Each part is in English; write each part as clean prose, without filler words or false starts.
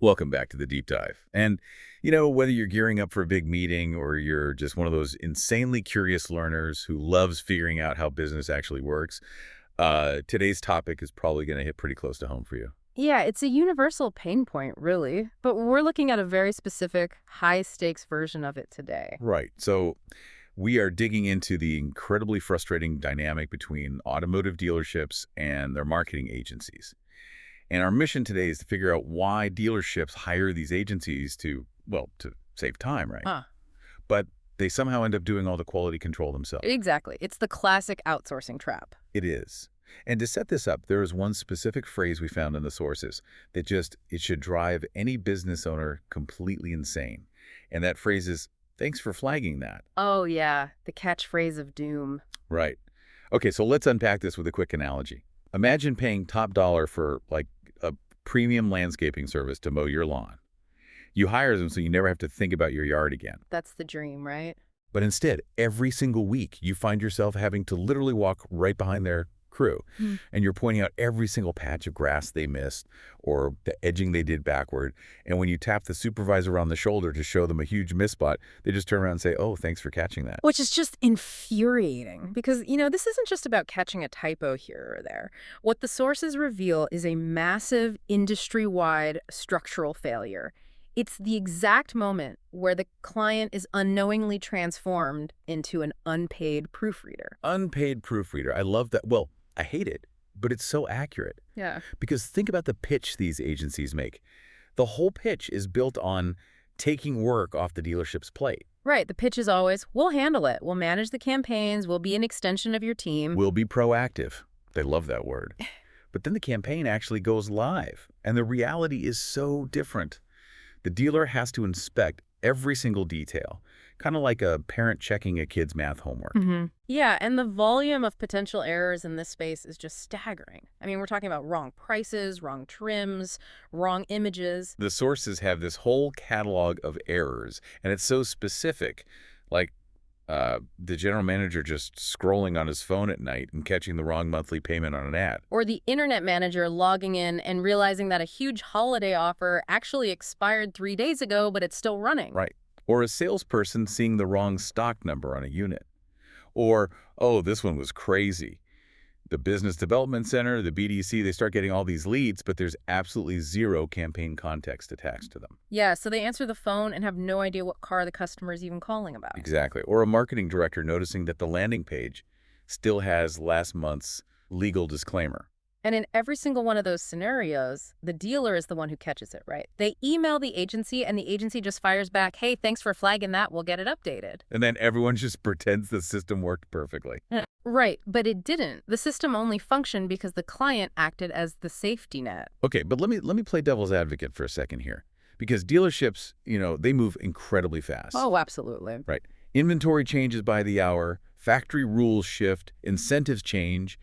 Welcome back to the deep dive. And whether you're gearing up for a big meeting or you're just one of those insanely curious learners who loves figuring out how business actually works, today's topic is probably going to hit pretty close to home for you. Yeah, it's a universal pain point, really, but we're looking at a very specific, high-stakes version of it today. Right. So we are digging into the incredibly frustrating dynamic between automotive dealerships and their marketing agencies. And our mission today is to figure out why dealerships hire these agencies to save time, right? Huh. But they somehow end up doing all the quality control themselves. Exactly. It's the classic outsourcing trap. It is. And to set this up, there is one specific phrase we found in the sources that it should drive any business owner completely insane. And that phrase is, thanks for flagging that. Oh, yeah, the catchphrase of doom. Right. Okay, so let's unpack this with a quick analogy. Imagine paying top dollar for, like, a premium landscaping service to mow your lawn. You hire them so you never have to think about your yard again. That's the dream, right? But instead, every single week, you find yourself having to literally walk right behind their crew. Hmm. And you're pointing out every single patch of grass they missed or the edging they did backward. And when you tap the supervisor on the shoulder to show them a huge misspot, they just turn around and say, oh, thanks for catching that. Which is just infuriating because, this isn't just about catching a typo here or there. What the sources reveal is a massive industry-wide structural failure. It's the exact moment where the client is unknowingly transformed into an unpaid proofreader. Unpaid proofreader. I love that. Well, I hate it, but it's so accurate. Yeah. Because think about the pitch these agencies make. The whole pitch is built on taking work off the dealership's plate. Right. The pitch is always, we'll handle it. We'll manage the campaigns. We'll be an extension of your team. We'll be proactive. They love that word. But then the campaign actually goes live, and the reality is so different. The dealer has to inspect every single detail, kind of like a parent checking a kid's math homework. Yeah, and the volume of potential errors in this space is just staggering. I mean, we're talking about wrong prices, wrong trims, wrong images. The sources have this whole catalog of errors, and it's so specific, like the general manager just scrolling on his phone at night and catching the wrong monthly payment on an ad. Or the internet manager logging in and realizing that a huge holiday offer actually expired 3 days ago, but it's still running. Right. Or a salesperson seeing the wrong stock number on a unit. Or, oh, this one was crazy. The Business Development Center, the BDC, they start getting all these leads, but there's absolutely zero campaign context attached to them. Yeah, so they answer the phone and have no idea what car the customer is even calling about. Exactly. Or a marketing director noticing that the landing page still has last month's legal disclaimer. And in every single one of those scenarios, the dealer is the one who catches it, right? They email the agency and the agency just fires back, hey, thanks for flagging that, we'll get it updated. And then everyone just pretends the system worked perfectly. Right, but it didn't. The system only functioned because the client acted as the safety net. Okay, but let me play devil's advocate for a second here. Because dealerships, they move incredibly fast. Oh, absolutely. Right. Inventory changes by the hour, factory rules shift, incentives change.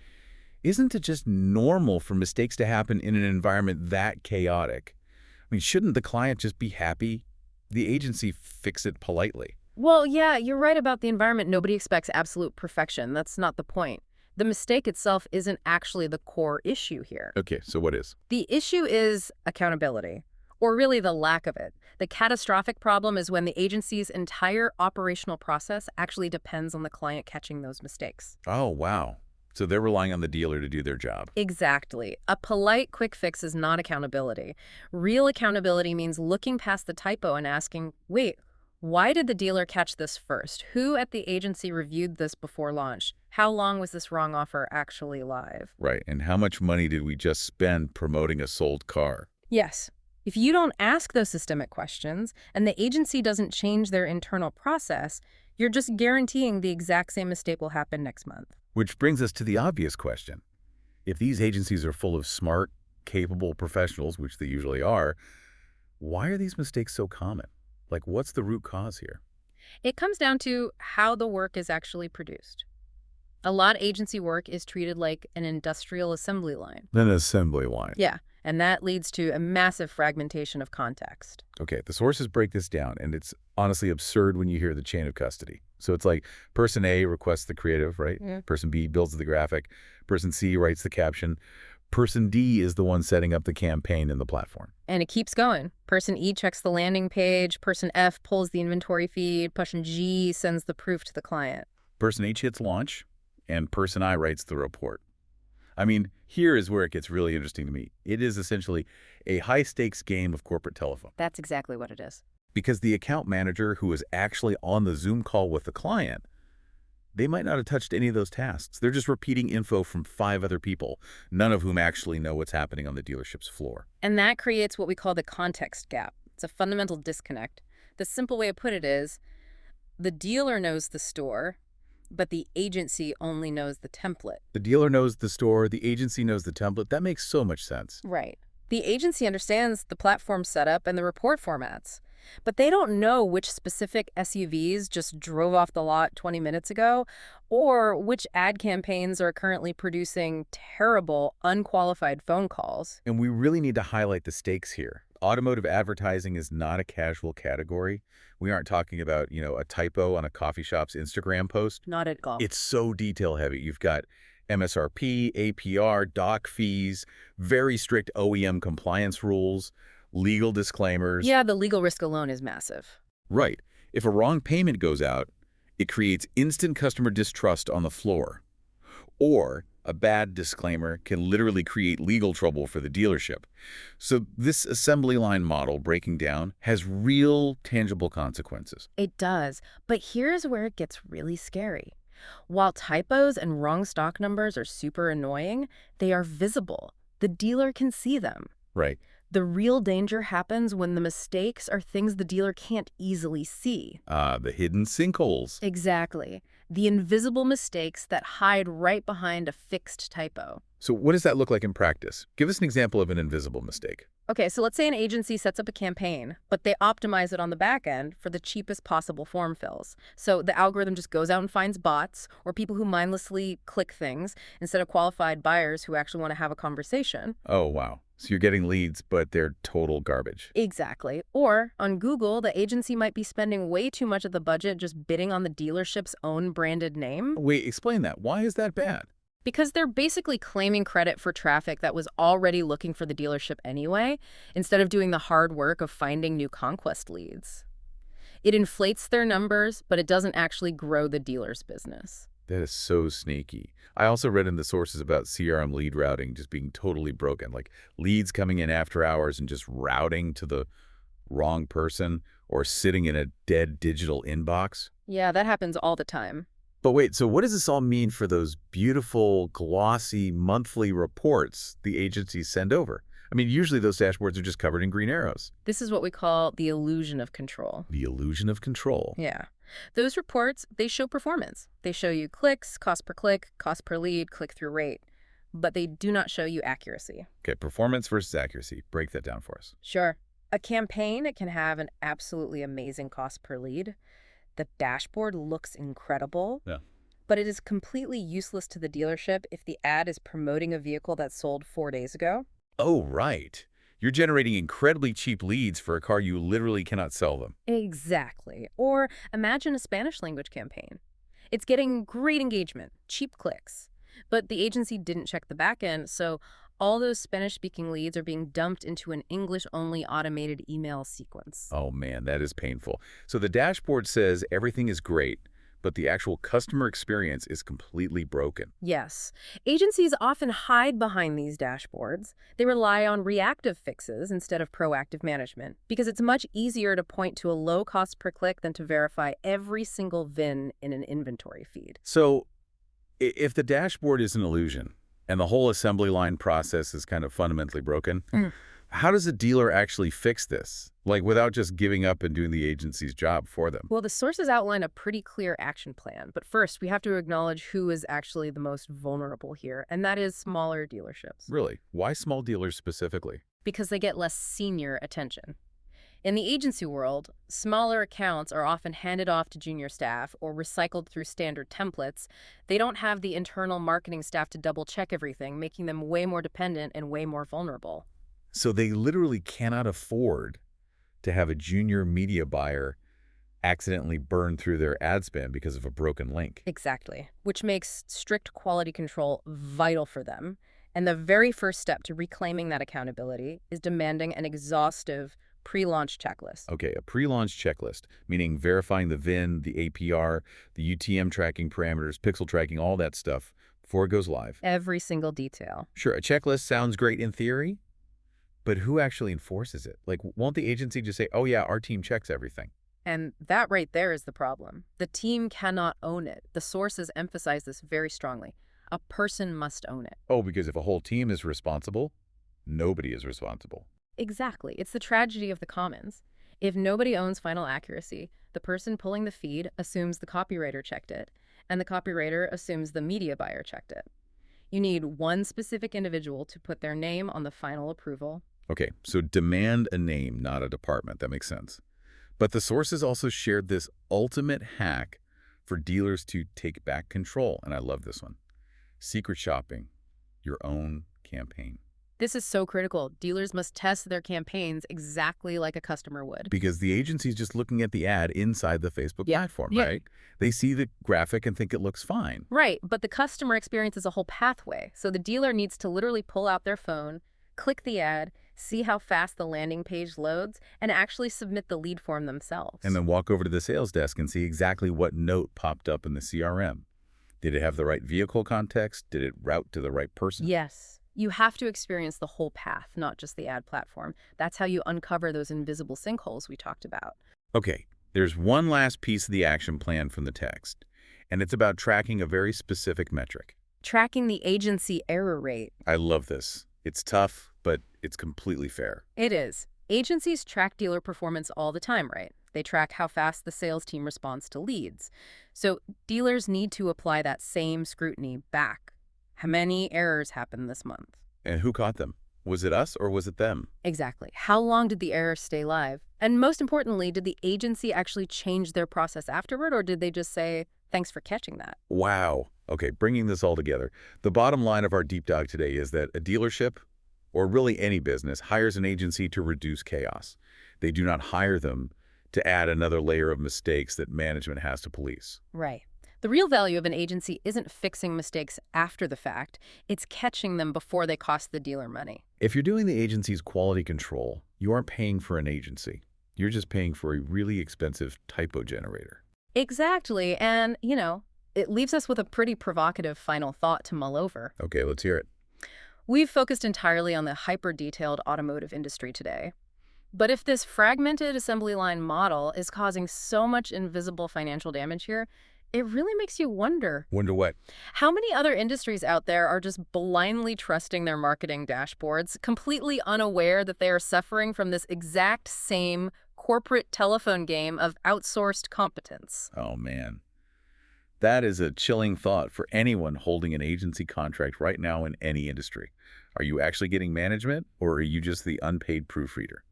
Isn't it just normal for mistakes to happen in an environment that chaotic? I mean, shouldn't the client just be happy? The agency fix it politely. Well, yeah, you're right about the environment. Nobody expects absolute perfection. That's not the point. The mistake itself isn't actually the core issue here. Okay, so what is? The issue is accountability, or really the lack of it. The catastrophic problem is when the agency's entire operational process actually depends on the client catching those mistakes. Oh, wow. So they're relying on the dealer to do their job. Exactly. A polite quick fix is not accountability. Real accountability means looking past the typo and asking, wait, why did the dealer catch this first? Who at the agency reviewed this before launch? How long was this wrong offer actually live? Right, and how much money did we just spend promoting a sold car? Yes. If you don't ask those systemic questions and the agency doesn't change their internal process, you're just guaranteeing the exact same mistake will happen next month. Which brings us to the obvious question. If these agencies are full of smart, capable professionals, which they usually are, why are these mistakes so common? Like, what's the root cause here? It comes down to how the work is actually produced. A lot of agency work is treated like an industrial assembly line. An assembly line. Yeah, and that leads to a massive fragmentation of context. Okay, the sources break this down, and it's honestly absurd when you hear the chain of custody. So it's like person A requests the creative, right? Yeah. Person B builds the graphic. Person C writes the caption. Person D is the one setting up the campaign in the platform. And it keeps going. Person E checks the landing page, person F pulls the inventory feed, person G sends the proof to the client. Person H hits launch, and person I writes the report. I mean, here is where it gets really interesting to me. It is essentially a high-stakes game of corporate telephone. That's exactly what it is. Because the account manager who is actually on the Zoom call with the client, they might not have touched any of those tasks. They're just repeating info from 5 other people, none of whom actually know what's happening on the dealership's floor. And that creates what we call the context gap. It's a fundamental disconnect. The simple way to put it is, the dealer knows the store, but the agency only knows the template. The dealer knows the store, the agency knows the template. That makes so much sense. Right. The agency understands the platform setup and the report formats, but they don't know which specific SUVs just drove off the lot 20 minutes ago, or which ad campaigns are currently producing terrible, unqualified phone calls. And we really need to highlight the stakes here. Automotive advertising is not a casual category. We aren't talking about, a typo on a coffee shop's Instagram post. Not at all. It's so detail heavy. You've got MSRP, APR, doc fees, very strict OEM compliance rules, legal disclaimers. Yeah, the legal risk alone is massive. Right. If a wrong payment goes out, it creates instant customer distrust on the floor. Or a bad disclaimer can literally create legal trouble for the dealership. So this assembly line model breaking down has real tangible consequences. It does, but here's where it gets really scary. While typos and wrong stock numbers are super annoying, they are visible. The dealer can see them. Right. The real danger happens when the mistakes are things the dealer can't easily see. The hidden sinkholes. Exactly. The invisible mistakes that hide right behind a fixed typo. So what does that look like in practice? Give us an example of an invisible mistake. Okay, so let's say an agency sets up a campaign, but they optimize it on the back end for the cheapest possible form fills. So the algorithm just goes out and finds bots or people who mindlessly click things instead of qualified buyers who actually want to have a conversation. Oh, wow. So you're getting leads, but they're total garbage. Exactly. Or on Google, the agency might be spending way too much of the budget just bidding on the dealership's own branded name. Wait, explain that. Why is that bad? Because they're basically claiming credit for traffic that was already looking for the dealership anyway, instead of doing the hard work of finding new conquest leads. It inflates their numbers, but it doesn't actually grow the dealer's business. That is so sneaky. I also read in the sources about CRM lead routing just being totally broken, like leads coming in after hours and just routing to the wrong person or sitting in a dead digital inbox. Yeah, that happens all the time. But wait, so what does this all mean for those beautiful, glossy, monthly reports the agencies send over? I mean, usually those dashboards are just covered in green arrows. This is what we call the illusion of control. The illusion of control. Yeah. Those reports, they show performance. They show you clicks, cost per click, cost per lead, click-through rate. But they do not show you accuracy. Okay, performance versus accuracy. Break that down for us. Sure. A campaign, it can have an absolutely amazing cost per lead. The dashboard looks incredible. Yeah. But it is completely useless to the dealership if the ad is promoting a vehicle that sold 4 days ago. Oh, right. You're generating incredibly cheap leads for a car you literally cannot sell them. Exactly. Or imagine a Spanish language campaign. It's getting great engagement, cheap clicks. But the agency didn't check the back end, so all those Spanish-speaking leads are being dumped into an English-only automated email sequence. Oh, man, that is painful. So the dashboard says everything is great, but the actual customer experience is completely broken. Yes. Agencies often hide behind these dashboards. They rely on reactive fixes instead of proactive management because it's much easier to point to a low cost per click than to verify every single VIN in an inventory feed. So if the dashboard is an illusion and the whole assembly line process is kind of fundamentally broken, how does a dealer actually fix this? Like without just giving up and doing the agency's job for them? Well, the sources outline a pretty clear action plan. But first, we have to acknowledge who is actually the most vulnerable here, and that is smaller dealerships. Really? Why small dealers specifically? Because they get less senior attention. In the agency world, smaller accounts are often handed off to junior staff or recycled through standard templates. They don't have the internal marketing staff to double-check everything, making them way more dependent and way more vulnerable. So they literally cannot afford to have a junior media buyer accidentally burn through their ad spend because of a broken link. Exactly. Which makes strict quality control vital for them. And the very first step to reclaiming that accountability is demanding an exhaustive pre-launch checklist. Okay, a pre-launch checklist, meaning verifying the VIN, the APR, the UTM tracking parameters, pixel tracking, all that stuff before it goes live. Every single detail. Sure, a checklist sounds great in theory, but who actually enforces it? Like, won't the agency just say, oh yeah, our team checks everything? And that right there is the problem. The team cannot own it. The sources emphasize this very strongly. A person must own it. Oh, because if a whole team is responsible, nobody is responsible. Exactly. It's the tragedy of the commons. If nobody owns final accuracy, the person pulling the feed assumes the copywriter checked it, and the copywriter assumes the media buyer checked it. You need one specific individual to put their name on the final approval. Okay, so demand a name, not a department. That makes sense. But the sources also shared this ultimate hack for dealers to take back control, and I love this one. Secret shopping, your own campaign. This is so critical. Dealers must test their campaigns exactly like a customer would. Because the agency's just looking at the ad inside the Facebook Yeah. platform, Yeah. right? They see the graphic and think it looks fine. Right, but the customer experience is a whole pathway. So the dealer needs to literally pull out their phone, click the ad, see how fast the landing page loads, and actually submit the lead form themselves. And then walk over to the sales desk and see exactly what note popped up in the CRM. Did it have the right vehicle context? Did it route to the right person? Yes. You have to experience the whole path, not just the ad platform. That's how you uncover those invisible sinkholes we talked about. Okay, there's one last piece of the action plan from the text, and it's about tracking a very specific metric. Tracking the agency error rate. I love this. It's tough, but it's completely fair. It is. Agencies track dealer performance all the time, right? They track how fast the sales team responds to leads. So dealers need to apply that same scrutiny back. How many errors happened this month? And who caught them? Was it us or was it them? Exactly. How long did the errors stay live? And most importantly, did the agency actually change their process afterward, or did they just say, thanks for catching that? Wow. Okay, bringing this all together. The bottom line of our deep dive today is that a dealership, or really any business, hires an agency to reduce chaos. They do not hire them to add another layer of mistakes that management has to police. Right. The real value of an agency isn't fixing mistakes after the fact. It's catching them before they cost the dealer money. If you're doing the agency's quality control, you aren't paying for an agency. You're just paying for a really expensive typo generator. Exactly. And, it leaves us with a pretty provocative final thought to mull over. Okay, let's hear it. We've focused entirely on the hyper-detailed automotive industry today. But if this fragmented assembly line model is causing so much invisible financial damage here, it really makes you wonder, Wonder what? how many other industries out there are just blindly trusting their marketing dashboards, completely unaware that they are suffering from this exact same corporate telephone game of outsourced competence? Oh, man. That is a chilling thought for anyone holding an agency contract right now in any industry. Are you actually getting management, or are you just the unpaid proofreader?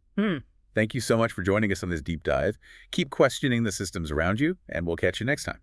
Thank you so much for joining us on this deep dive. Keep questioning the systems around you, and we'll catch you next time.